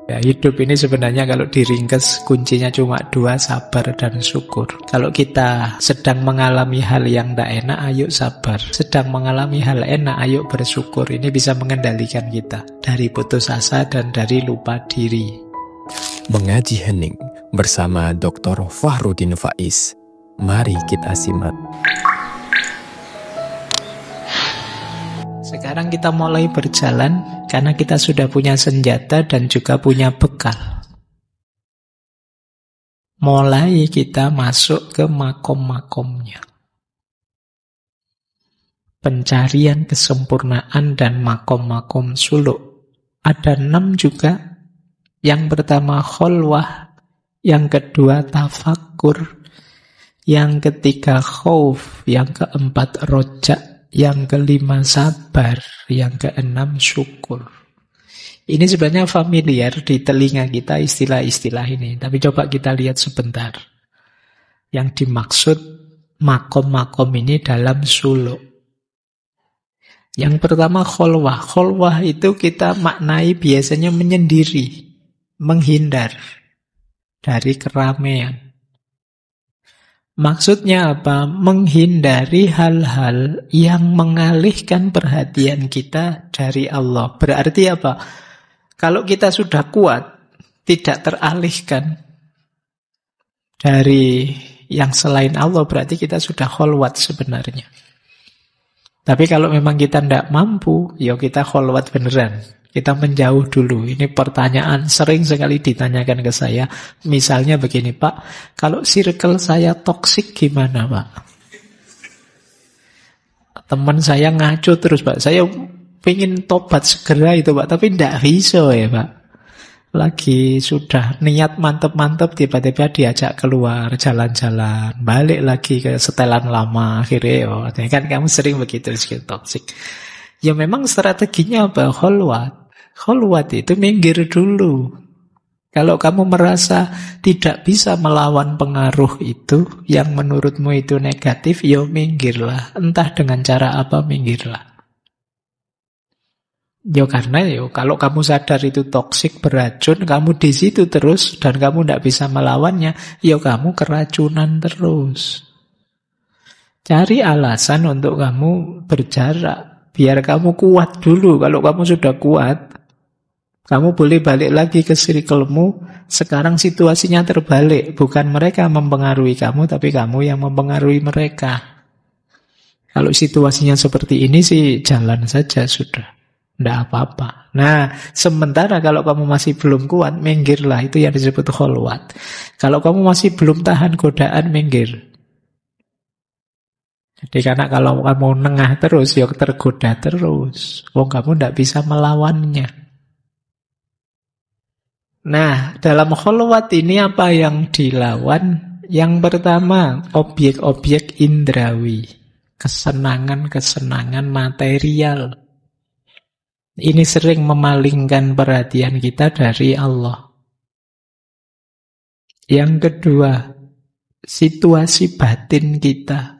Ya, hidup ini sebenarnya kalau diringkes kuncinya cuma dua, sabar dan syukur. Kalau kita sedang mengalami hal yang tidak enak, ayo sabar. Sedang mengalami hal enak, ayo bersyukur. Ini bisa mengendalikan kita dari putus asa dan dari lupa diri. Mengaji Hening bersama Dr. Fahrudin Faiz. Mari kita simak. Sekarang kita mulai berjalan karena kita sudah punya senjata dan juga punya bekal. Mulai kita masuk ke makom-makomnya. Pencarian kesempurnaan dan makom-makom suluk. Ada 6 juga. Yang pertama kholwah, yang kedua tafakkur, yang ketiga khauf, yang keempat rojak, yang kelima sabar, yang keenam syukur. Ini sebenarnya familiar di telinga kita istilah-istilah ini. Tapi coba kita lihat sebentar. Yang dimaksud makom-makom ini dalam suluk. Yang pertama kholwah. Kholwah itu kita maknai biasanya menyendiri, menghindar dari keramaian. Maksudnya apa? Menghindari hal-hal yang mengalihkan perhatian kita dari Allah. Berarti apa? Kalau kita sudah kuat, tidak teralihkan dari yang selain Allah, berarti kita sudah kholwat sebenarnya. Tapi kalau memang kita tidak mampu, ya kita kholwat beneran. Kita menjauh dulu. Ini pertanyaan sering sekali ditanyakan ke saya. Misalnya begini, Pak, kalau circle saya toksik gimana, Pak? Teman saya ngaco terus, Pak. Saya pengen tobat segera itu, Pak. Tapi tidak bisa ya, Pak. Lagi sudah niat mantep-mantep, tiba-tiba diajak keluar, jalan-jalan. Balik lagi ke setelan lama. Akhirnya, kan kamu sering begitu, toksik. Ya memang strateginya apa? Kholwat. Kholwat itu minggir dulu. Kalau kamu merasa tidak bisa melawan pengaruh itu, yang menurutmu itu negatif, ya minggirlah. Entah dengan cara apa, minggirlah. Ya karena kalau kamu sadar itu toksik, beracun, kamu di situ terus, dan kamu tidak bisa melawannya, ya kamu keracunan terus. Cari alasan untuk kamu berjarak. Biar kamu kuat dulu. Kalau kamu sudah kuat, kamu boleh balik lagi ke circle-mu. Sekarang situasinya terbalik. Bukan mereka mempengaruhi kamu, tapi kamu yang mempengaruhi mereka. Kalau situasinya seperti ini sih, jalan saja sudah. Tidak apa-apa. Nah, sementara kalau kamu masih belum kuat, minggirlah. Itu yang disebut kholwat. Kalau kamu masih belum tahan godaan, minggir. Jadi karena kalau kamu nengah terus, ya tergoda terus. Kamu tidak bisa melawannya. Nah, dalam kholwat ini apa yang dilawan? Yang pertama, objek-objek indrawi. Kesenangan-kesenangan material. Ini sering memalingkan perhatian kita dari Allah. Yang kedua, situasi batin kita.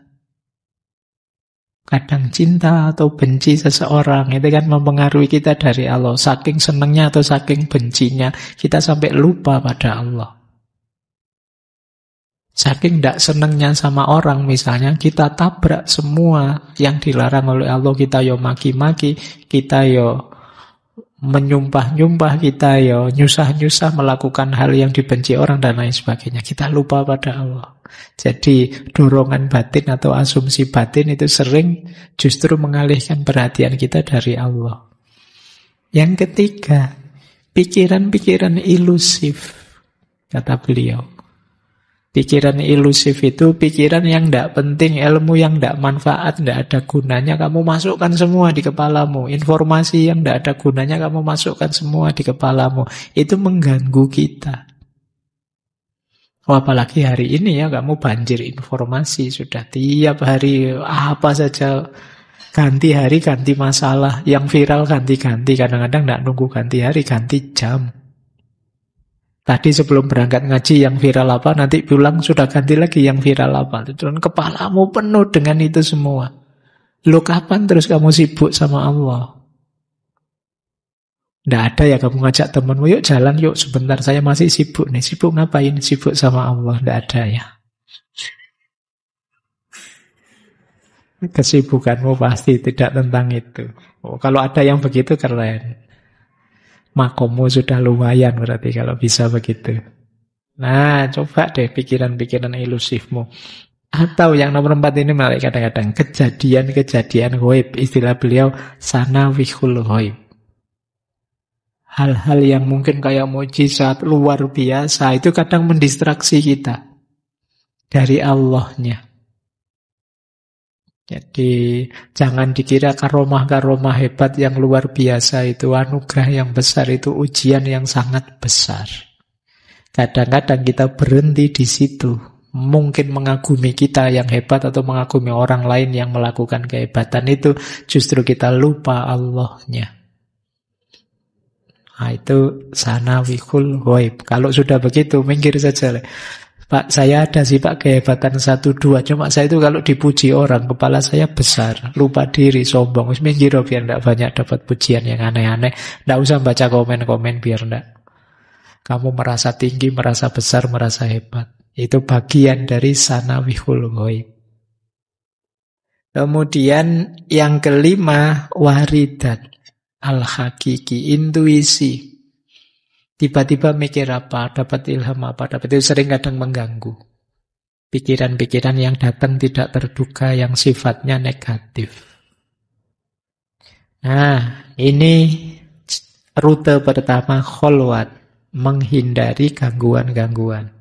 Kadang cinta atau benci seseorang itu kan mempengaruhi kita dari Allah. Saking senangnya atau saking bencinya kita sampai lupa pada Allah. Saking tidak senangnya sama orang misalnya, kita tabrak semua yang dilarang oleh Allah. Kita maki-maki, kita menyumpah-nyumpah, kita nyusah-nyusah melakukan hal yang dibenci orang dan lain sebagainya. Kita lupa pada Allah. Jadi dorongan batin atau asumsi batin itu sering justru mengalihkan perhatian kita dari Allah. Yang ketiga, pikiran-pikiran ilusif, kata beliau. Pikiran ilusif itu pikiran yang tidak penting, ilmu yang tidak manfaat, tidak ada gunanya, kamu masukkan semua di kepalamu. Informasi yang tidak ada gunanya, kamu masukkan semua di kepalamu. Itu mengganggu kita. Apalagi hari ini kamu banjir informasi. Sudah tiap hari apa saja, ganti hari, ganti masalah. Yang viral ganti-ganti. Kadang-kadang tidak nunggu ganti hari, ganti jam. Tadi sebelum berangkat ngaji yang viral apa, nanti pulang sudah ganti lagi yang viral apa. Dan kepalamu penuh dengan itu semua. Loh kapan terus kamu sibuk sama Allah? Nggak ada ya kamu ngajak temenmu, yuk jalan yuk sebentar, saya masih sibuk nih. Sibuk ngapain? Sibuk sama Allah. Nggak ada ya. Kesibukanmu pasti tidak tentang itu. Oh, kalau ada yang begitu keren. Makommu sudah lumayan berarti kalau bisa begitu. Nah, coba deh pikiran-pikiran ilusifmu. Atau yang nomor 4 ini menarik kadang-kadang. Kejadian-kejadian ghaib. Istilah beliau sanawihul ghaib. Hal-hal yang mungkin kayak mukjizat luar biasa itu kadang mendistraksi kita dari Allahnya. Jadi jangan dikira karomah-karomah hebat yang luar biasa itu, anugerah yang besar itu, ujian yang sangat besar. Kadang-kadang kita berhenti di situ. Mungkin mengagumi kita yang hebat atau mengagumi orang lain yang melakukan kehebatan itu, justru kita lupa Allahnya. Nah, itu sanawihul ghaib. Kalau sudah begitu, minggir saja. Pak, saya ada sih Pak kehebatan 1-2. Cuma saya itu kalau dipuji orang, kepala saya besar. Lupa diri, sombong. Minggir biar tidak banyak dapat pujian yang aneh-aneh. Tidak usah baca komen-komen biar tidak. Kamu merasa tinggi, merasa besar, merasa hebat. Itu bagian dari sanawihul ghaib. Kemudian yang kelima, waridat. Al-hakiki, intuisi. Tiba-tiba mikir apa, dapat ilham apa, dapat itu sering kadang mengganggu. Pikiran-pikiran yang datang tidak terduga, yang sifatnya negatif. Nah, ini rute pertama kholwat, menghindari gangguan-gangguan.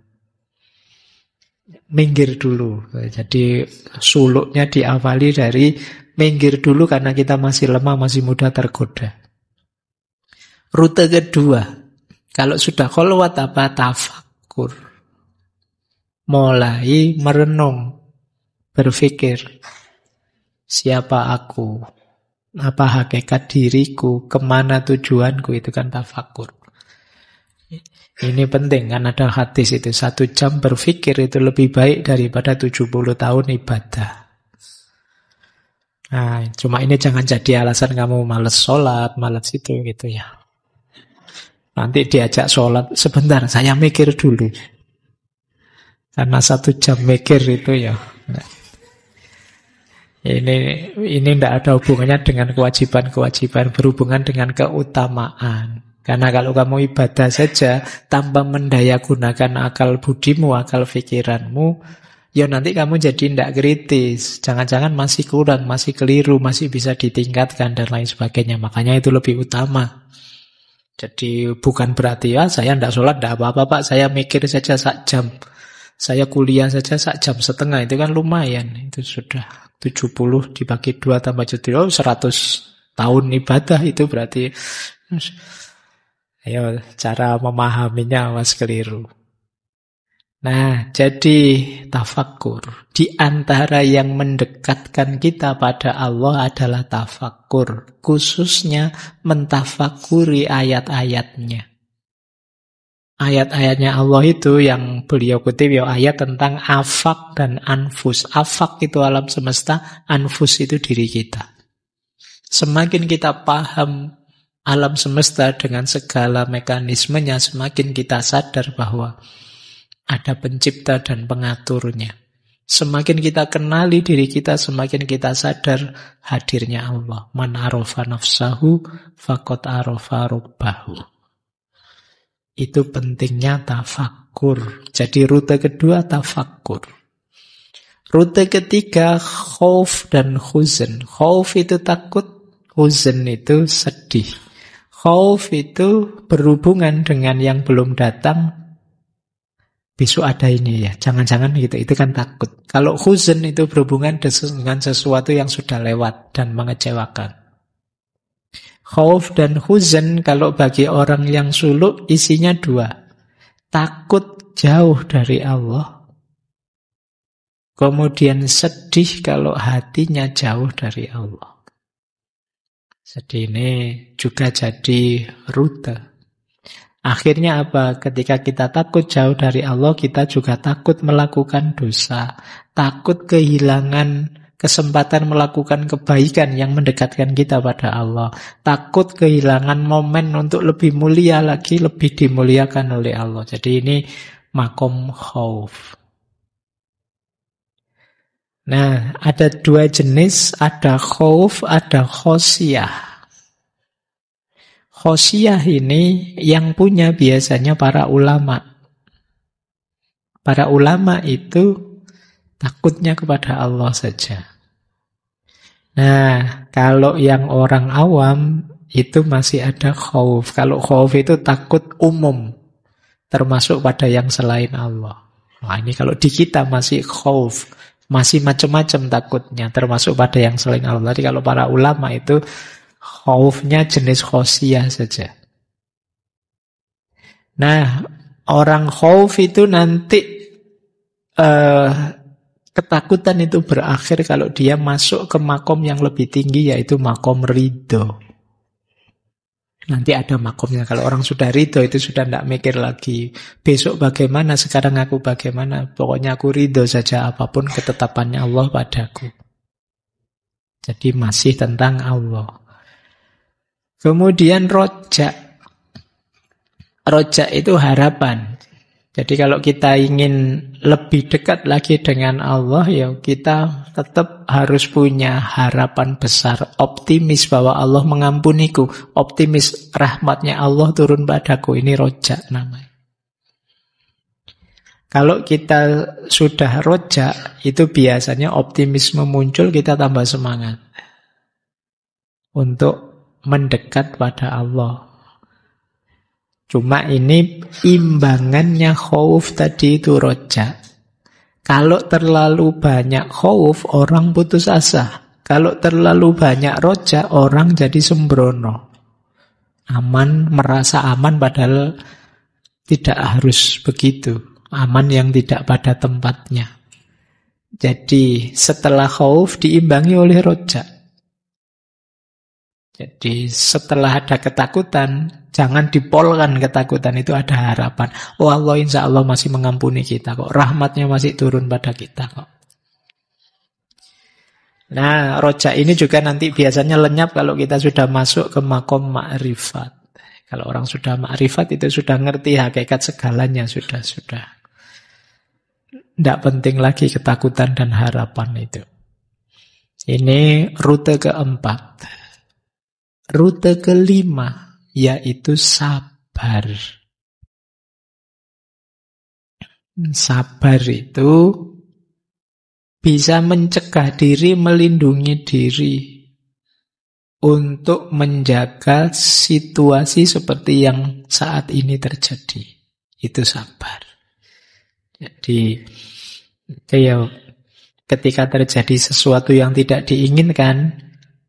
Minggir dulu. Jadi suluknya diawali dari minggir dulu karena kita masih lemah, masih mudah tergoda. Rute kedua, kalau sudah kholwat apa? Tafakkur. Mulai merenung, berpikir. Siapa aku? Apa hakikat diriku? Kemana tujuanku? Itu kan tafakkur. Ini penting kan ada hadis itu. 1 jam berpikir itu lebih baik daripada 70 tahun ibadah. Nah, cuma ini jangan jadi alasan kamu malas sholat, malas itu gitu ya. Nanti diajak sholat, sebentar saya mikir dulu. Karena 1 jam mikir itu ya. Nah, ini tidak ada hubungannya dengan kewajiban-kewajiban, berhubungan dengan keutamaan. Karena kalau kamu ibadah saja tanpa mendayagunakan akal budimu, akal pikiranmu, ya nanti kamu jadi tidak kritis. Jangan-jangan masih kurang, masih keliru, masih bisa ditingkatkan dan lain sebagainya. Makanya itu lebih utama. Jadi bukan berarti ya saya tidak sholat, tidak apa-apa Pak. Saya mikir saja 1 jam. Saya kuliah saja 1,5 jam. Itu kan lumayan. Itu sudah 70 dibagi 2 tambah 7. 100 tahun ibadah itu berarti. Ayo, cara memahaminya awas keliru. Nah, jadi tafakkur. Di antara yang mendekatkan kita pada Allah adalah tafakkur. Khususnya mentafakuri ayat-ayatnya. Ayat-ayatnya Allah itu yang beliau kutip ya ayat tentang afak dan anfus. Afak itu alam semesta, anfus itu diri kita. Semakin kita paham alam semesta dengan segala mekanismenya, semakin kita sadar bahwa ada pencipta dan pengaturnya. Semakin kita kenali diri kita, semakin kita sadar hadirnya Allah. Man arofa nafsahu faqad arofa rabbahu. Itu pentingnya tafakkur. Jadi rute kedua tafakkur. Rute ketiga khauf dan huzn. Khauf itu takut, huzn itu sedih. Khauf itu berhubungan dengan yang belum datang. Besok ada ini ya, jangan-jangan gitu, itu kan takut. Kalau huzn itu berhubungan dengan sesuatu yang sudah lewat dan mengecewakan. Khauf dan huzn kalau bagi orang yang suluk isinya 2. Takut jauh dari Allah. Kemudian sedih kalau hatinya jauh dari Allah. Jadi ini juga jadi rute. Akhirnya apa? Ketika kita takut jauh dari Allah, kita juga takut melakukan dosa. Takut kehilangan kesempatan melakukan kebaikan yang mendekatkan kita pada Allah. Takut kehilangan momen untuk lebih mulia lagi, lebih dimuliakan oleh Allah. Jadi ini makom khauf. Nah, ada dua jenis, ada khauf, ada khosyah. Khosyah ini yang punya biasanya para ulama. Para ulama itu takutnya kepada Allah saja. Nah, kalau yang orang awam itu masih ada khauf. Kalau khauf itu takut umum, termasuk pada yang selain Allah. Nah, ini kalau di kita masih khauf, masih macam-macam takutnya, termasuk pada yang selain Allah. Jadi kalau para ulama itu khaufnya jenis khosyah saja. Nah, orang khauf itu nanti ketakutan itu berakhir kalau dia masuk ke makom yang lebih tinggi, yaitu makom ridho. Nanti ada makomnya. Kalau orang sudah ridho itu sudah tidak mikir lagi besok bagaimana, sekarang aku bagaimana. Pokoknya aku ridho saja apapun ketetapannya Allah padaku. Jadi masih tentang Allah. Kemudian rojak. Rojak itu harapan. Jadi kalau kita ingin lebih dekat lagi dengan Allah, ya kita tetap harus punya harapan besar, optimis bahwa Allah mengampuniku, optimis rahmatnya Allah turun padaku. Ini rojak namanya. Kalau kita sudah rojak, itu biasanya optimisme muncul, kita tambah semangat untuk mendekat pada Allah. Cuma ini imbangannya khauf tadi itu rojak. Kalau terlalu banyak khauf, orang putus asa. Kalau terlalu banyak rojak, orang jadi sembrono. Aman, merasa aman padahal tidak harus begitu. Aman yang tidak pada tempatnya. Jadi setelah khauf diimbangi oleh rojak. Jadi setelah ada ketakutan, jangan dipolkan ketakutan, itu ada harapan. Oh Allah insya Allah masih mengampuni kita kok. Rahmatnya masih turun pada kita kok. Nah, rojak ini juga nanti biasanya lenyap kalau kita sudah masuk ke makom ma'rifat. Kalau orang sudah ma'rifat itu sudah ngerti hakikat segalanya. Sudah. Tidak penting lagi ketakutan dan harapan itu. Ini rute keempat. Rute kelima, yaitu sabar. Sabar itu bisa mencegah diri, melindungi diri untuk menjaga situasi seperti yang saat ini terjadi. Itu sabar. Jadi, ketika terjadi sesuatu yang tidak diinginkan,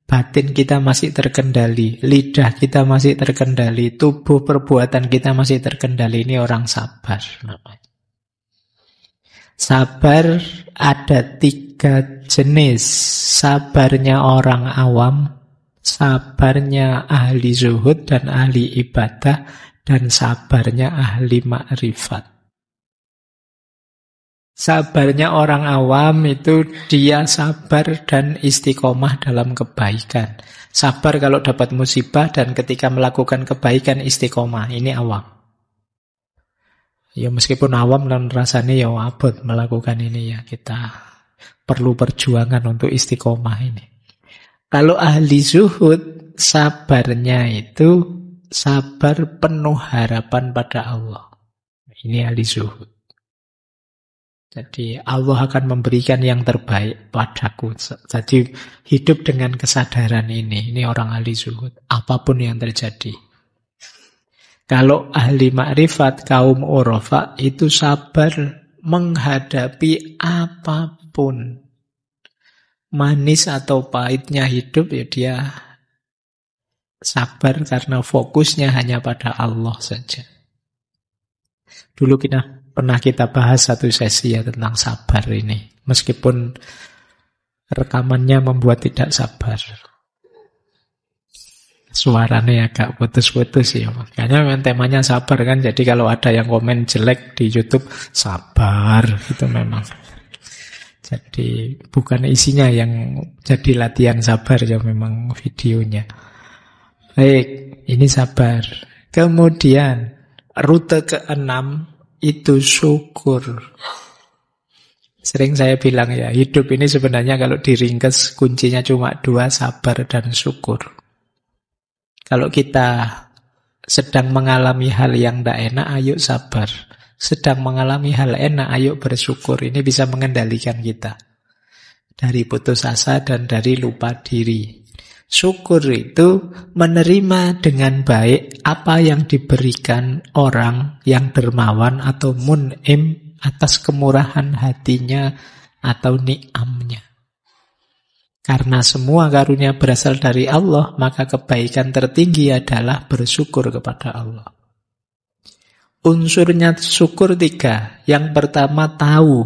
batin kita masih terkendali, lidah kita masih terkendali, tubuh perbuatan kita masih terkendali. Ini orang sabar namanya. Sabar ada 3 jenis. Sabarnya orang awam, sabarnya ahli zuhud dan ahli ibadah, dan sabarnya ahli ma'rifat. Sabarnya orang awam itu dia sabar dan istiqomah dalam kebaikan. Sabar kalau dapat musibah dan ketika melakukan kebaikan istiqomah. Ini awam. Ya meskipun awam dan rasanya ya abot melakukan ini ya. Kita perlu perjuangan untuk istiqomah ini. Kalau ahli zuhud, sabarnya itu sabar penuh harapan pada Allah. Ini ahli zuhud. Jadi Allah akan memberikan yang terbaik padaku. Jadi hidup dengan kesadaran ini. Ini orang ahli zuhud. Apapun yang terjadi. Kalau ahli ma'rifat, kaum urafa, itu sabar menghadapi apapun. Manis atau pahitnya hidup, ya dia sabar karena fokusnya hanya pada Allah saja. Dulu pernah kita bahas satu sesi ya tentang sabar ini. Meskipun rekamannya membuat tidak sabar. Suaranya agak putus-putus ya. Makanya memang temanya sabar kan. Jadi kalau ada yang komen jelek di YouTube, sabar. Itu memang. Jadi bukan isinya yang jadi latihan sabar ya, memang videonya. Baik, ini sabar. Kemudian rute keenam itu syukur. Sering saya bilang ya, hidup ini sebenarnya kalau diringkes kuncinya cuma dua, sabar dan syukur. Kalau kita sedang mengalami hal yang tidak enak, ayo sabar. Sedang mengalami hal enak, ayo bersyukur. Ini bisa mengendalikan kita dari putus asa dan dari lupa diri. Syukur itu menerima dengan baik apa yang diberikan orang yang dermawan atau mun'im atas kemurahan hatinya atau ni'amnya. Karena semua karunia berasal dari Allah, maka kebaikan tertinggi adalah bersyukur kepada Allah. Unsurnya syukur 3. Yang pertama, tahu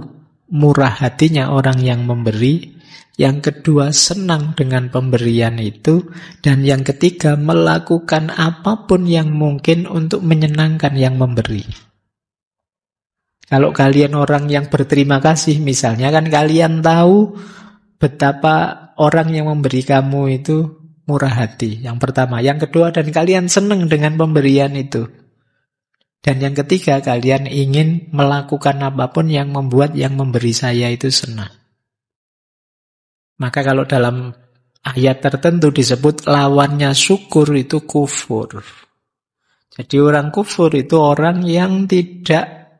murah hatinya orang yang memberi. Yang kedua, senang dengan pemberian itu. Dan yang ketiga, melakukan apapun yang mungkin untuk menyenangkan yang memberi. Kalau kalian orang yang berterima kasih, misalnya kan kalian tahu betapa orang yang memberi kamu itu murah hati. Yang pertama. Yang kedua, dan kalian senang dengan pemberian itu. Dan yang ketiga, kalian ingin melakukan apapun yang membuat yang memberi saya itu senang. Maka kalau dalam ayat tertentu disebut lawannya syukur itu kufur. Jadi orang kufur itu orang yang tidak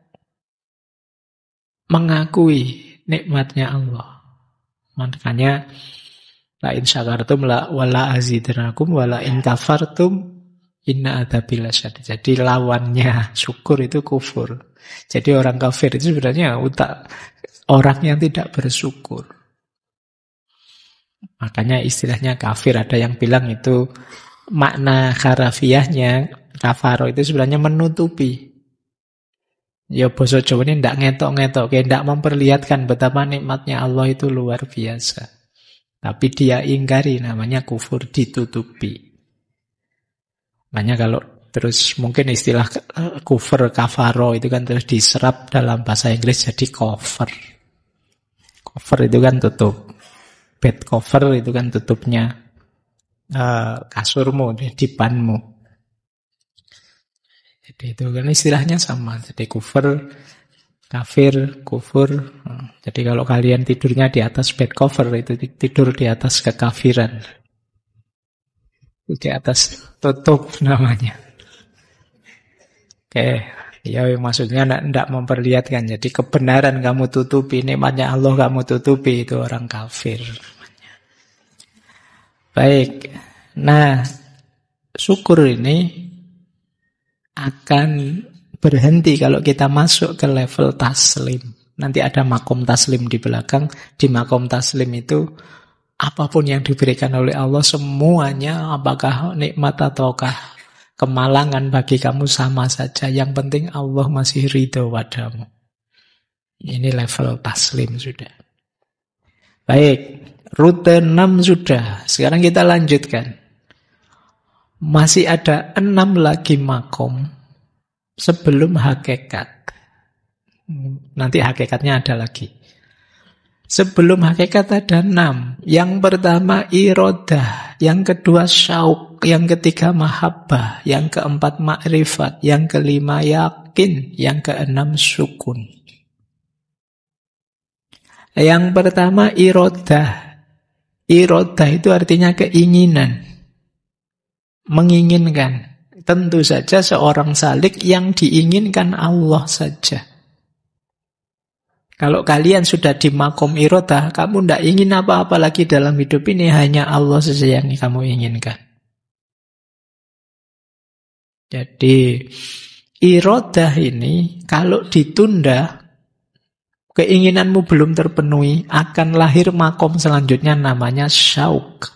mengakui nikmatnya Allah. Makanya la in syakartum wala azidannakum wala in kafartum inna adzabi lasyadid. Jadi lawannya syukur itu kufur. Jadi orang kafir itu sebenarnya orang yang tidak bersyukur. Makanya istilahnya kafir, ada yang bilang itu makna harafiahnya kafaro itu sebenarnya menutupi. Ya basa Jawa ini tidak ngetok-ngetok, tidak memperlihatkan betapa nikmatnya Allah itu luar biasa. Tapi dia ingkari, namanya kufur, ditutupi. Makanya kalau terus mungkin istilah kufur, kafaro itu kan terus diserap dalam bahasa Inggris jadi cover. Cover itu kan tutup. Bed cover itu kan tutupnya kasurmu, dipanmu. Jadi itu kan istilahnya sama. Jadi kufur, kafir, kufur. Jadi kalau kalian tidurnya di atas bed cover, itu tidur di atas kekafiran. Di atas tutup namanya. Oke, ya maksudnya tidak memperlihatkan. Jadi kebenaran kamu tutupi, nikmatnya Allah kamu tutupi, itu orang kafir. Baik, nah syukur ini akan berhenti kalau kita masuk ke level taslim. Nanti ada makom taslim di belakang. Di makom taslim itu apapun yang diberikan oleh Allah semuanya, apakah nikmat ataukah kemalangan bagi kamu sama saja. Yang penting Allah masih ridho padamu. Ini level taslim sudah. Baik, rute 6 sudah. Sekarang kita lanjutkan. Masih ada 6 lagi makom sebelum hakikat. Nanti hakikatnya ada lagi. Sebelum hakikat ada 6. Yang pertama irodah, yang kedua syauk, yang ketiga mahabbah, yang keempat ma'rifat, yang kelima yakin, yang keenam sukun. Yang pertama irodah. Irodah itu artinya keinginan. Menginginkan. Tentu saja seorang salik yang diinginkan Allah saja. Kalau kalian sudah di makom irodah, kamu tidak ingin apa-apa lagi dalam hidup ini, hanya Allah saja yang kamu inginkan. Jadi irodah ini kalau ditunda, keinginanmu belum terpenuhi, akan lahir makom selanjutnya namanya syauk.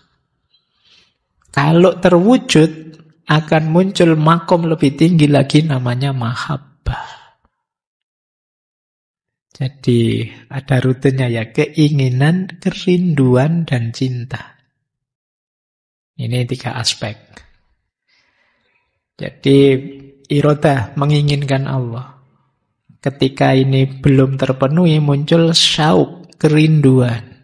Kalau terwujud, akan muncul makom lebih tinggi lagi namanya mahabbah. Jadi ada rutenya ya, keinginan, kerinduan, dan cinta. Ini 3 aspek. Jadi irodah, menginginkan Allah. Ketika ini belum terpenuhi, muncul syauk, kerinduan.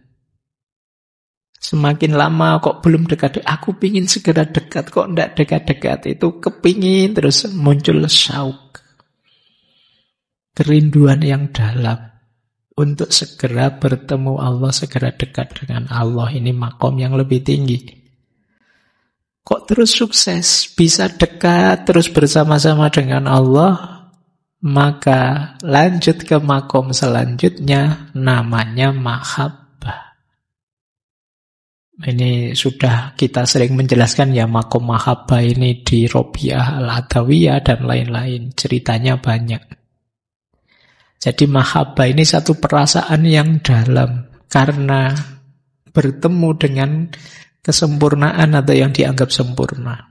Semakin lama kok belum dekat, aku pingin segera dekat, kok tidak dekat-dekat. Itu kepingin terus muncul syauk. Kerinduan yang dalam untuk segera bertemu Allah, segera dekat dengan Allah. Ini makom yang lebih tinggi. Kok terus sukses, bisa dekat terus bersama-sama dengan Allah, maka lanjut ke makom selanjutnya, namanya mahabbah. Ini sudah kita sering menjelaskan ya, makom mahabbah ini di Robiah Al-Adawiyah dan lain-lain. Ceritanya banyak. Jadi mahabbah ini satu perasaan yang dalam karena bertemu dengan kesempurnaan atau yang dianggap sempurna.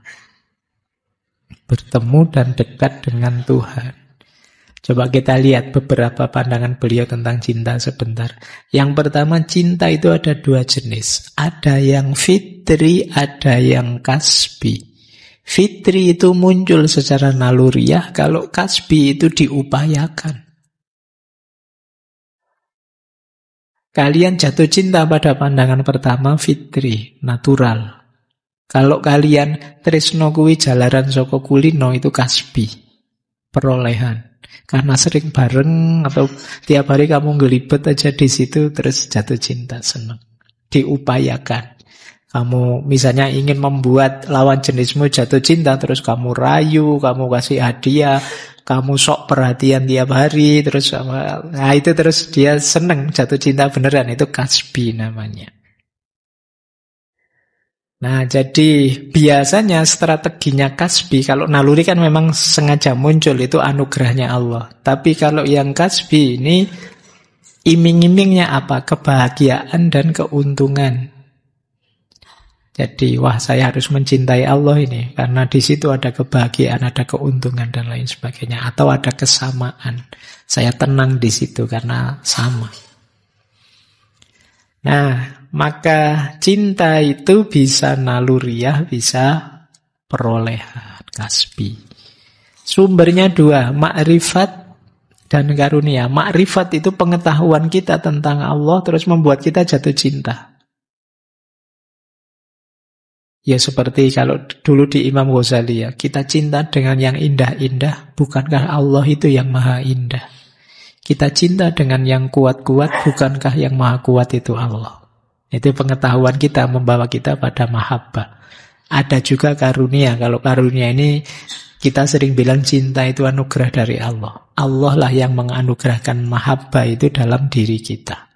Bertemu dan dekat dengan Tuhan. Coba kita lihat beberapa pandangan beliau tentang cinta sebentar. Yang pertama, cinta itu ada dua jenis. Ada yang fitri, ada yang kasbi. Fitri itu muncul secara naluriah, kalau kasbi itu diupayakan. Kalian jatuh cinta pada pandangan pertama fitri, natural. Kalau kalian tresno kuwi jalaran saka kulino itu kasbi, perolehan. Karena sering bareng atau tiap hari kamu ngelibet aja di situ terus jatuh cinta, senang. Diupayakan. Kamu misalnya ingin membuat lawan jenismu jatuh cinta, terus kamu rayu, kamu kasih hadiah, kamu sok perhatian tiap hari, terus nah itu terus dia seneng jatuh cinta beneran, itu kasbi namanya. Nah, jadi biasanya strateginya kasbi, kalau naluri kan memang sengaja muncul, itu anugerahnya Allah. Tapi kalau yang kasbi ini iming-imingnya apa? Kebahagiaan dan keuntungan. Jadi, wah saya harus mencintai Allah ini, karena di situ ada kebahagiaan, ada keuntungan dan lain sebagainya. Atau ada kesamaan. Saya tenang di situ karena sama. Nah, maka cinta itu bisa naluriah, bisa perolehan, kasbi. Sumbernya dua, makrifat dan karunia. Makrifat itu pengetahuan kita tentang Allah terus membuat kita jatuh cinta. Ya seperti kalau dulu di Imam Ghazali ya, kita cinta dengan yang indah-indah, bukankah Allah itu yang maha indah? Kita cinta dengan yang kuat-kuat, bukankah yang maha kuat itu Allah? Itu pengetahuan kita membawa kita pada mahabbah. Ada juga karunia. Kalau karunia ini kita sering bilang cinta itu anugerah dari Allah. Allah lah yang menganugerahkan mahabbah itu dalam diri kita.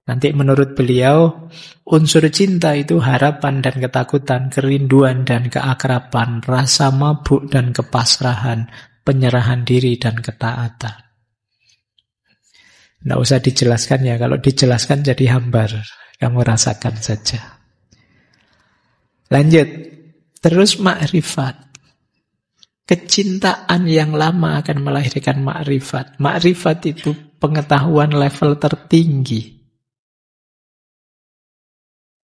Nanti menurut beliau, unsur cinta itu harapan dan ketakutan, kerinduan dan keakraban, rasa mabuk dan kepasrahan, penyerahan diri dan ketaatan. Tidak usah dijelaskan ya, kalau dijelaskan jadi hambar. Kamu rasakan saja. Lanjut. Terus makrifat. Kecintaan yang lama akan melahirkan makrifat. Makrifat itu pengetahuan level tertinggi.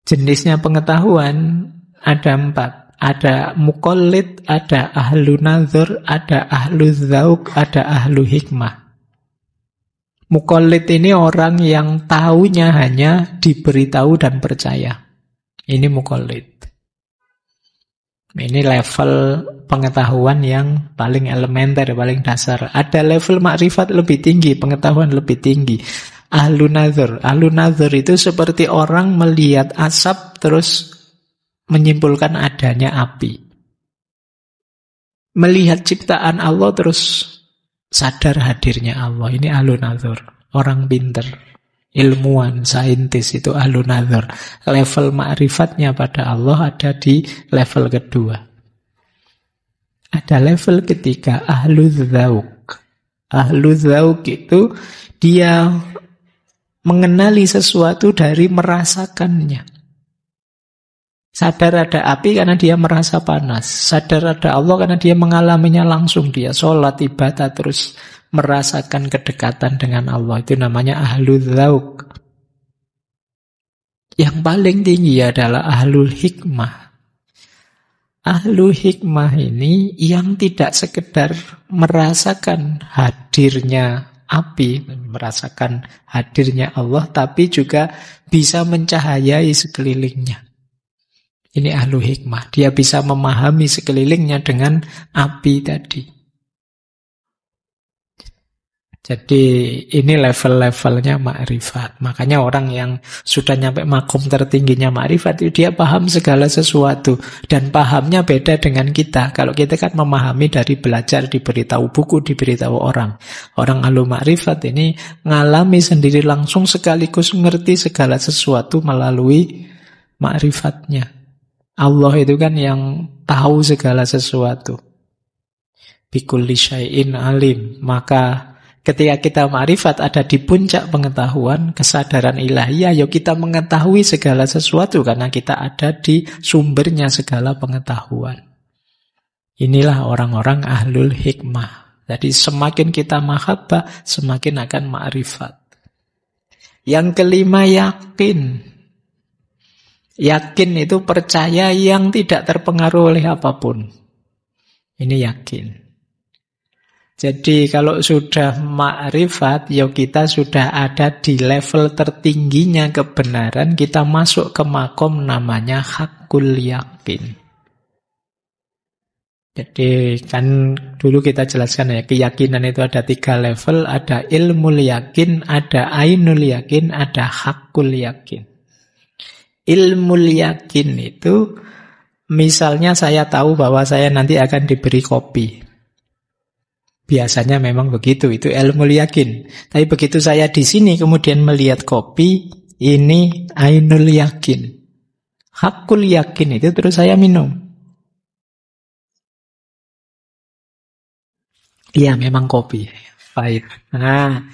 Jenisnya pengetahuan ada 4. Ada muqallid, ada ahlu nazar, ada ahlu dzauq, ada ahlu hikmah. Muqallid ini orang yang tahunya hanya diberitahu dan percaya. Ini muqallid. Ini level pengetahuan yang paling elementer, paling dasar. Ada level makrifat lebih tinggi, pengetahuan lebih tinggi. Ahlu nazar. Ahlu nazar itu seperti orang melihat asap terus menyimpulkan adanya api. Melihat ciptaan Allah terus sadar hadirnya Allah. Ini ahlu nazar. Orang pinter, ilmuwan, saintis itu ahlu nazar. Level ma'rifatnya pada Allah ada di level kedua. Ada level ketiga, ahlu dzauq. Ahlu dzauq itu dia mengenali sesuatu dari merasakannya. Sadar ada api karena dia merasa panas. Sadar ada Allah karena dia mengalaminya langsung. Dia sholat, ibadah, terus merasakan kedekatan dengan Allah. Itu namanya ahlu dzauq. Yang paling tinggi adalah ahlul hikmah. Ahlu hikmah ini yang tidak sekedar merasakan hadirnya api, merasakan hadirnya Allah, tapi juga bisa mencahayai sekelilingnya. Ini ahlu hikmah. Dia bisa memahami sekelilingnya dengan api tadi. Jadi ini level-levelnya ma'rifat. Makanya orang yang sudah nyampe makom tertingginya ma'rifat itu dia paham segala sesuatu. Dan pahamnya beda dengan kita. Kalau kita kan memahami dari belajar, diberitahu buku, diberitahu orang. Orang ahlu ma'rifat ini ngalami sendiri langsung sekaligus ngerti segala sesuatu melalui ma'rifatnya. Allah itu kan yang tahu segala sesuatu. Bikulli syai'in alim. Maka ketika kita ma'rifat ada di puncak pengetahuan, kesadaran ilahiyah, ya kita mengetahui segala sesuatu karena kita ada di sumbernya segala pengetahuan. Inilah orang-orang ahlul hikmah. Jadi semakin kita mahabbah, semakin akan ma'rifat. Yang kelima, yakin. Yakin itu percaya yang tidak terpengaruh oleh apapun. Ini yakin. Jadi kalau sudah ma'rifat, ya kita sudah ada di level tertingginya kebenaran, kita masuk ke makom namanya hakul yakin. Jadi kan dulu kita jelaskan ya, keyakinan itu ada 3 level, ada ilmul yakin, ada ainul yakin, ada hakul yakin. Ilmul yakin itu, misalnya saya tahu bahwa saya nanti akan diberi kopi. Biasanya memang begitu, itu ilmu yakin. Tapi begitu saya di sini kemudian melihat kopi, ini ainul yakin. Hakul yakin itu terus saya minum. Iya, memang kopi. Pahit. Nah,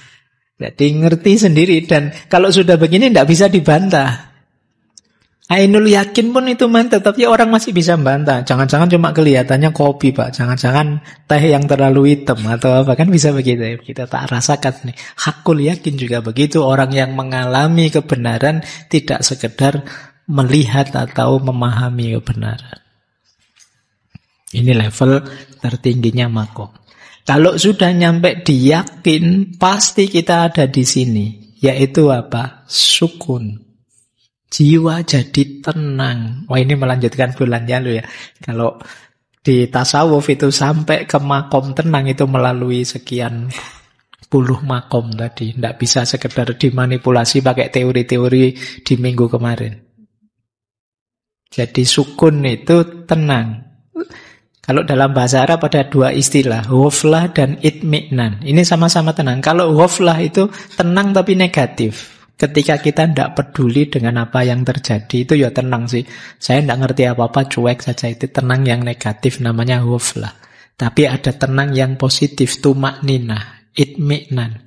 jadi ngerti sendiri dan kalau sudah begini tidak bisa dibantah. Ainul yakin pun itu mantap, tapi orang masih bisa membantah. Jangan-jangan cuma kelihatannya kopi, Pak. Jangan-jangan teh yang terlalu hitam atau apa, kan bisa begitu. Kita tak rasakan nih. Hakul yakin juga begitu. Orang yang mengalami kebenaran tidak sekedar melihat atau memahami kebenaran. Ini level tertingginya makom. Kalau sudah nyampe di yakin, pasti kita ada di sini. Yaitu apa? Sukun. Jiwa jadi tenang. Wah, ini melanjutkan bulan lalu ya. Kalau di tasawuf itu sampai ke makom tenang itu melalui sekian puluh makom tadi. Tidak bisa sekedar dimanipulasi pakai teori-teori di minggu kemarin. Jadi sukun itu tenang. Kalau dalam bahasa Arab ada 2 istilah, ghaflah dan itmi'nan. Ini sama-sama tenang. Kalau ghaflah itu tenang tapi negatif. Ketika kita tidak peduli dengan apa yang terjadi, itu ya tenang sih. Saya tidak ngerti apa-apa, cuek saja. Itu tenang yang negatif, namanya ghaflah. Tapi ada tenang yang positif, tumakninah, itmi'nan.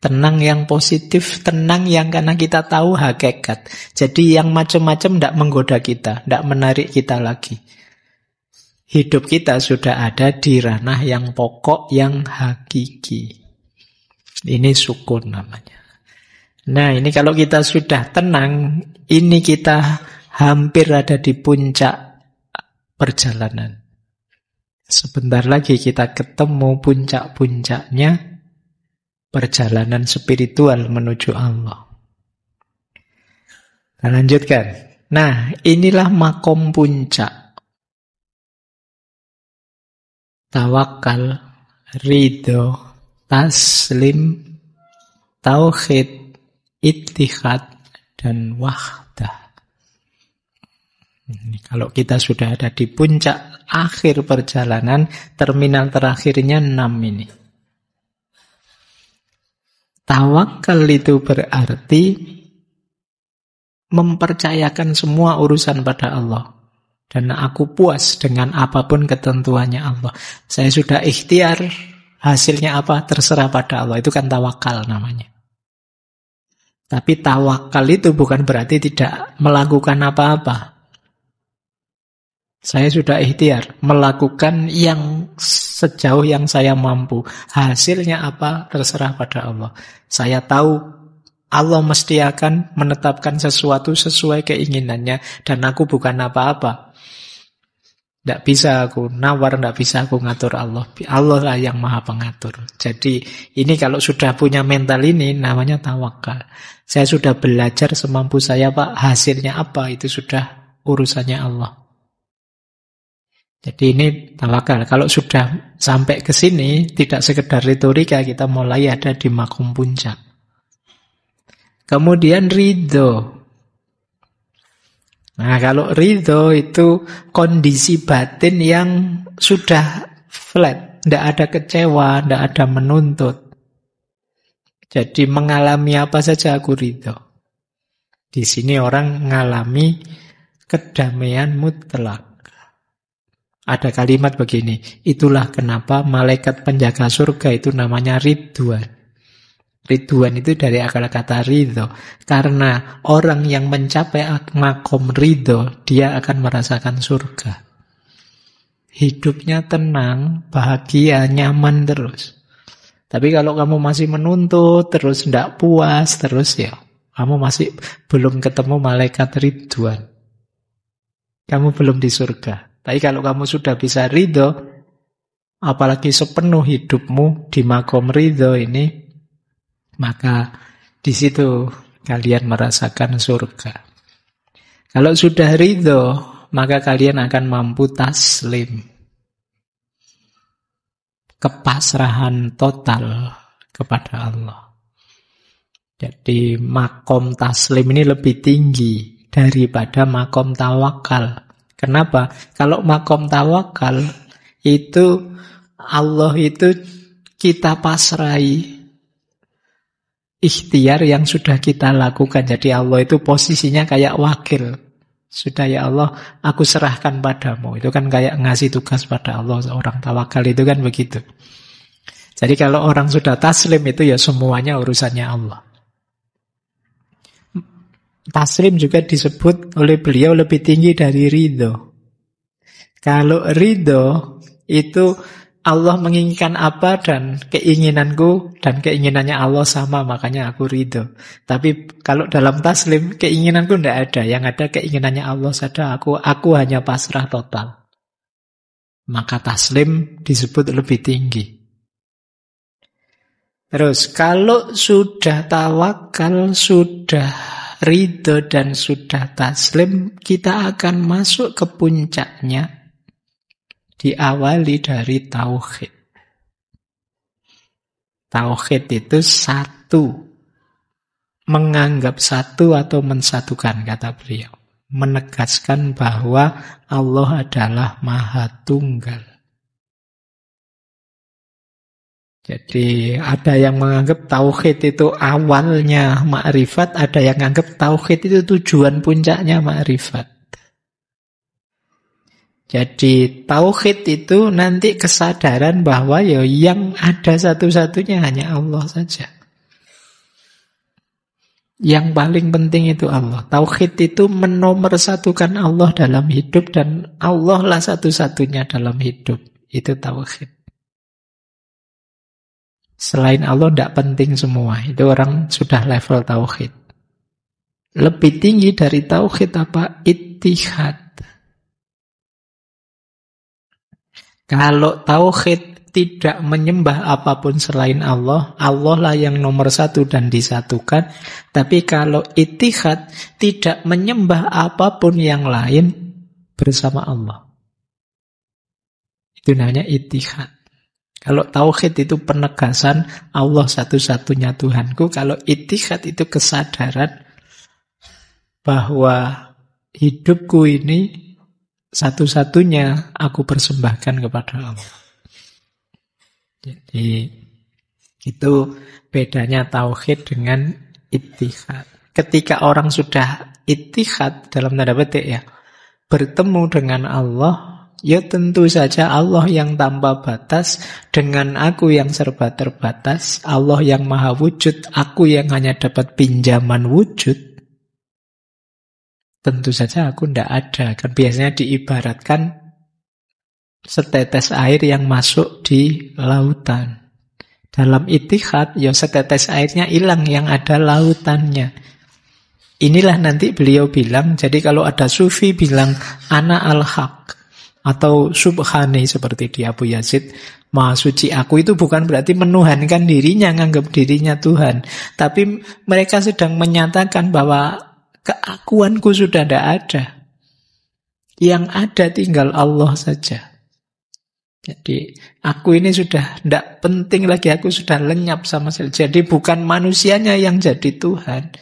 Tenang yang positif, tenang yang karena kita tahu hakikat. Jadi yang macam-macam tidak menggoda kita, tidak menarik kita lagi. Hidup kita sudah ada di ranah yang pokok, yang hakiki. Ini sukun namanya. Nah, ini kalau kita sudah tenang, ini kita hampir ada di puncak perjalanan. Sebentar lagi kita ketemu puncak-puncaknya perjalanan spiritual menuju Allah. Kita lanjutkan. Nah, inilah makom puncak. Tawakal, ridho, taslim, tauhid, ittihad dan wahdah. Ini kalau kita sudah ada di puncak akhir perjalanan, terminal terakhirnya 6 ini. Tawakal itu berarti mempercayakan semua urusan pada Allah. Dan aku puas dengan apapun ketentuannya Allah. Saya sudah ikhtiar, hasilnya apa terserah pada Allah. Itu kan tawakal namanya. Tapi tawakal itu bukan berarti tidak melakukan apa-apa. Saya sudah ikhtiar melakukan yang sejauh yang saya mampu. Hasilnya apa terserah pada Allah. Saya tahu Allah mesti akan menetapkan sesuatu sesuai keinginannya dan aku bukan apa-apa. Tidak bisa aku nawar, tidak bisa aku ngatur Allah. Allah lah yang maha pengatur. Jadi ini kalau sudah punya mental ini namanya tawakal. Saya sudah belajar semampu saya Pak, hasilnya apa itu sudah urusannya Allah. Jadi ini tawakal. Kalau sudah sampai ke sini tidak sekedar retorika, kita mulai ada di makom puncak. Kemudian ridho. Nah, kalau ridho itu kondisi batin yang sudah flat, tidak ada kecewa, tidak ada menuntut. Jadi mengalami apa saja aku ridho. Di sini orang mengalami kedamaian mutlak. Ada kalimat begini, itulah kenapa malaikat penjaga surga itu namanya Ridwan. Ridwan itu dari akar kata ridho. Karena orang yang mencapai makom ridho, dia akan merasakan surga. Hidupnya tenang, bahagia, nyaman terus. Tapi kalau kamu masih menuntut, terus tidak puas, terus ya, kamu masih belum ketemu malaikat Ridwan. Kamu belum di surga. Tapi kalau kamu sudah bisa ridho, apalagi sepenuh hidupmu di makom ridho ini, maka di situ kalian merasakan surga. Kalau sudah ridho, maka kalian akan mampu taslim. Kepasrahan total kepada Allah. Jadi makom taslim ini lebih tinggi daripada makom tawakal. Kenapa? Kalau makom tawakal itu Allah itu kita pasrai. Ikhtiar yang sudah kita lakukan. Jadi Allah itu posisinya kayak wakil. Sudah ya Allah, aku serahkan padamu. Itu kan kayak ngasih tugas pada Allah. Orang tawakal itu kan begitu. Jadi kalau orang sudah taslim itu ya semuanya urusannya Allah. Taslim juga disebut oleh beliau lebih tinggi dari ridho. Kalau ridho itu Allah menginginkan apa dan keinginanku dan keinginannya Allah sama, makanya aku ridho. Tapi kalau dalam taslim, keinginanku tidak ada. Yang ada keinginannya Allah saja, aku hanya pasrah total. Maka taslim disebut lebih tinggi. Terus, kalau sudah tawakal, sudah ridho dan sudah taslim, kita akan masuk ke puncaknya. Diawali dari tauhid. Tauhid itu satu. Menganggap satu atau mensatukan, kata beliau. Menegaskan bahwa Allah adalah Maha Tunggal. Jadi ada yang menganggap tauhid itu awalnya ma'rifat, ada yang menganggap tauhid itu tujuan puncaknya ma'rifat. Jadi tauhid itu nanti kesadaran bahwa ya yang ada satu-satunya hanya Allah saja. Yang paling penting itu Allah. Tauhid itu menomorsatukan Allah dalam hidup dan Allah lah satu-satunya dalam hidup. Itu tauhid. Selain Allah tidak penting semua. Itu orang sudah level tauhid. Lebih tinggi dari tauhid apa? Ittihad. Kalau tauhid tidak menyembah apapun selain Allah, Allah lah yang nomor satu dan disatukan. Tapi kalau ittihad tidak menyembah apapun yang lain bersama Allah. Itu namanya ittihad. Kalau tauhid itu penegasan Allah satu-satunya Tuhanku. Kalau ittihad itu kesadaran bahwa hidupku ini satu-satunya aku persembahkan kepada Allah. Jadi itu bedanya tauhid dengan ittihad. Ketika orang sudah ittihad dalam tanda petik ya, bertemu dengan Allah, ya tentu saja Allah yang tanpa batas dengan aku yang serba terbatas, Allah yang maha wujud, aku yang hanya dapat pinjaman wujud. Tentu saja aku tidak ada. Kan biasanya diibaratkan setetes air yang masuk di lautan. Dalam ittihad, ya setetes airnya hilang, yang ada lautannya. Inilah nanti beliau bilang, jadi kalau ada sufi bilang, ana al-haq. Atau subhani seperti di Abu Yazid, Maha suci aku itu bukan berarti menuhankan dirinya, nganggap dirinya Tuhan. Tapi mereka sedang menyatakan bahwa keakuanku sudah tidak ada. Yang ada tinggal Allah saja. Jadi aku ini sudah tidak penting lagi, aku sudah lenyap sama sekali. Jadi bukan manusianya yang jadi Tuhan.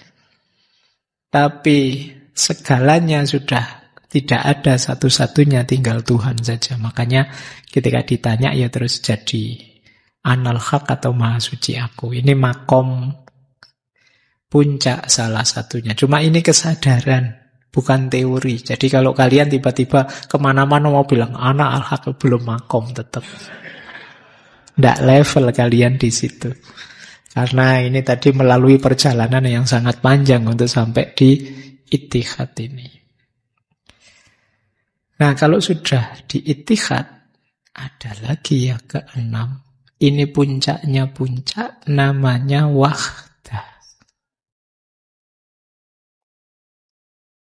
Tapi segalanya sudah tidak ada, satu-satunya tinggal Tuhan saja. Makanya ketika ditanya ya terus jadi Anal Haq atau Maha Suci aku. Ini makom puncak salah satunya. Cuma ini kesadaran, bukan teori. Jadi kalau kalian tiba-tiba kemana-mana mau bilang Ana Al-Haq, belum makom tetap. Tidak level kalian di situ. Karena ini tadi melalui perjalanan yang sangat panjang untuk sampai di ittihad ini. Nah, kalau sudah di ittihad, ada lagi yang keenam. Ini puncaknya puncak, namanya wahdah.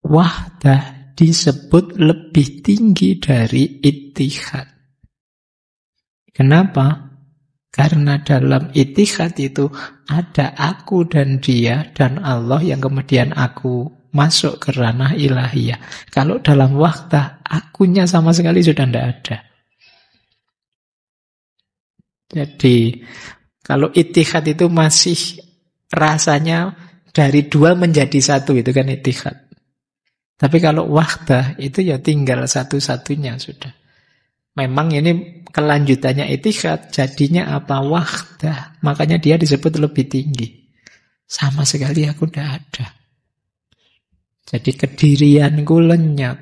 Wahdah disebut lebih tinggi dari ittihad. Kenapa? Karena dalam ittihad itu ada aku dan dia dan Allah yang kemudian aku masuk ke ranah ilahiyah. Kalau dalam wahdah, akunya sama sekali sudah tidak ada. Jadi, kalau ittihad itu masih rasanya dari dua menjadi satu, itu kan ittihad. Tapi kalau wahdah, itu ya tinggal satu-satunya sudah. Memang ini kelanjutannya ittihad, jadinya apa? Wahdah. Makanya dia disebut lebih tinggi. Sama sekali aku tidak ada. Jadi kedirianku lenyap.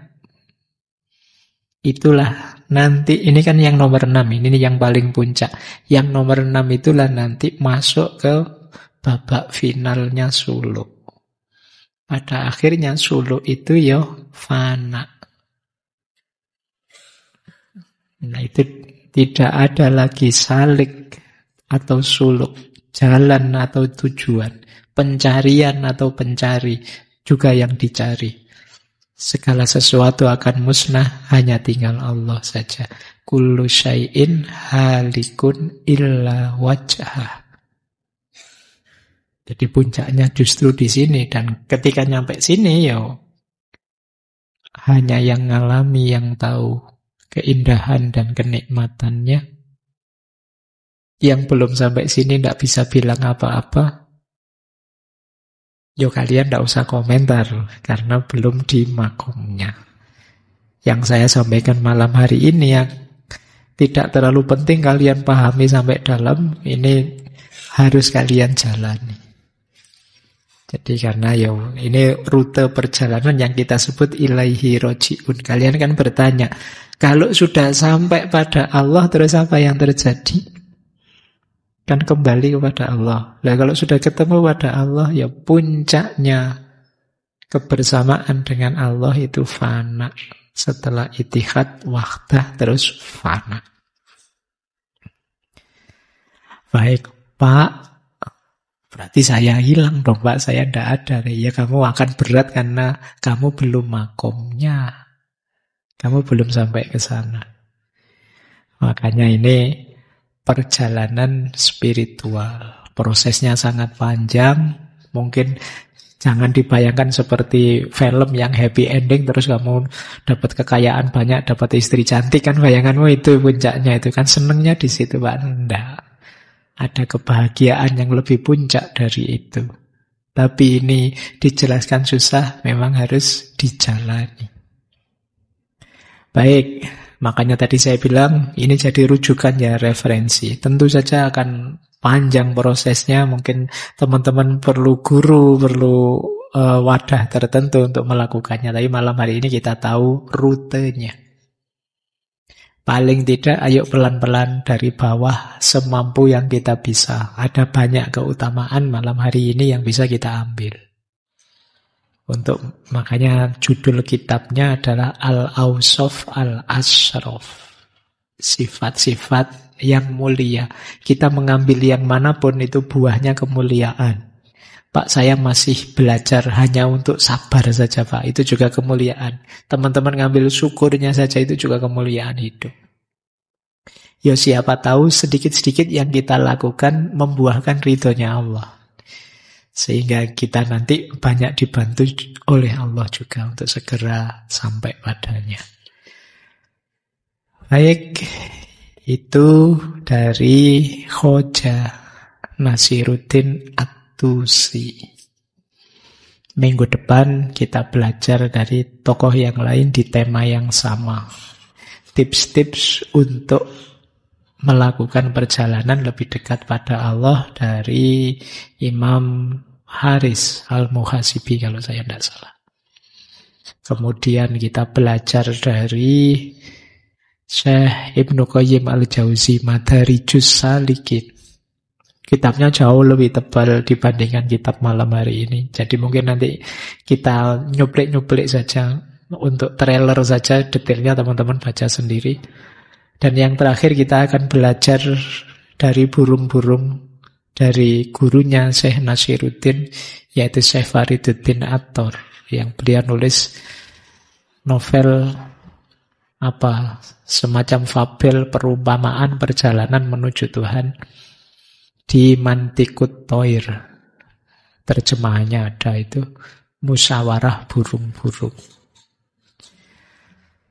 Itulah nanti, ini kan yang nomor 6, ini yang paling puncak. Yang nomor 6 itulah nanti masuk ke babak finalnya suluk. Pada akhirnya suluk itu ya fana. Nah itu tidak ada lagi salik atau suluk, jalan atau tujuan, pencarian atau pencari, juga yang dicari. Segala sesuatu akan musnah, hanya tinggal Allah saja. Kullu syai'in halikun illa wajhah. Jadi puncaknya justru di sini, dan ketika nyampe sini ya hanya yang ngalami yang tahu keindahan dan kenikmatannya. Yang belum sampai sini tidak bisa bilang apa-apa. Yo kalian tidak usah komentar karena belum di makomnya. Yang saya sampaikan malam hari ini yang tidak terlalu penting kalian pahami sampai dalam, ini harus kalian jalani. Jadi karena ini rute perjalanan yang kita sebut ilaihi roji'un. Kalian kan bertanya, kalau sudah sampai pada Allah terus apa yang terjadi? Kan kembali kepada Allah. Nah, kalau sudah ketemu pada Allah, ya puncaknya kebersamaan dengan Allah itu fana. Setelah ittihad, wahdah, terus fana. Baik, Pak. Berarti saya hilang dong, Pak. Saya tidak ada. Ya, kamu akan berat karena kamu belum makomnya. Kamu belum sampai ke sana. Makanya ini perjalanan spiritual. Prosesnya sangat panjang. Mungkin jangan dibayangkan seperti film yang happy ending terus kamu dapat kekayaan banyak, dapat istri cantik, kan bayanganmu itu puncaknya, itu kan senengnya di situ, Pak. Enggak. Ada kebahagiaan yang lebih puncak dari itu. Tapi ini dijelaskan susah, memang harus dijalani. Baik, makanya tadi saya bilang ini jadi rujukan ya, referensi. Tentu saja akan panjang prosesnya, mungkin teman-teman perlu guru, perlu wadah tertentu untuk melakukannya. Tapi malam hari ini kita tahu rutenya. Paling tidak ayo pelan-pelan dari bawah semampu yang kita bisa. Ada banyak keutamaan malam hari ini yang bisa kita ambil. Makanya judul kitabnya adalah Al-Awsaf Al-Ashraf. Sifat-sifat yang mulia. Kita mengambil yang manapun itu buahnya kemuliaan. Pak, saya masih belajar hanya untuk sabar saja, Pak. Itu juga kemuliaan. Teman-teman ngambil syukurnya saja, itu juga kemuliaan hidup. Ya siapa tahu sedikit-sedikit yang kita lakukan membuahkan ridhonya Allah. Sehingga kita nanti banyak dibantu oleh Allah juga untuk segera sampai padanya. Baik, itu dari Khoja Nasiruddin At-Tusi. Minggu depan kita belajar dari tokoh yang lain di tema yang sama. Tips-tips untuk melakukan perjalanan lebih dekat pada Allah dari Imam Haris Al-Muhasibi kalau saya tidak salah. Kemudian kita belajar dari Syekh Ibnu Qayyim Al-Jauzi, Madarijus Salikin. Kitabnya jauh lebih tebal dibandingkan kitab malam hari ini. Jadi mungkin nanti kita nyuplik-nyuplik saja. Untuk trailer saja, detailnya teman-teman baca sendiri. Dan yang terakhir kita akan belajar dari burung-burung dari gurunya Syekh Nasiruddin, yaitu Syekh Fariduddin Attor, yang beliau nulis novel semacam fabel perumpamaan perjalanan menuju Tuhan di Mantikut Toir. Terjemahannya ada itu, musyawarah burung-burung.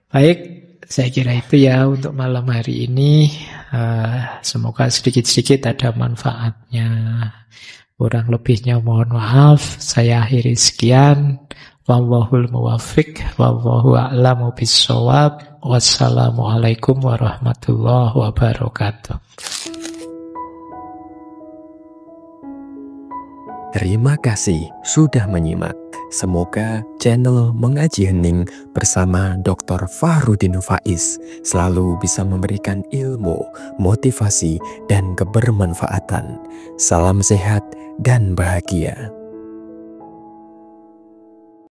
Baik, saya kira itu ya untuk malam hari ini. Semoga sedikit-sedikit ada manfaatnya. Kurang lebihnya mohon maaf. Saya akhiri sekian. Wallahul muwaffiq. Wallahu a'lamu bissawab. Wassalamualaikum warahmatullahi wabarakatuh. Terima kasih sudah menyimak. Semoga channel Mengaji Hening bersama Dr. Fahrudin Faiz selalu bisa memberikan ilmu, motivasi, dan kebermanfaatan. Salam sehat dan bahagia.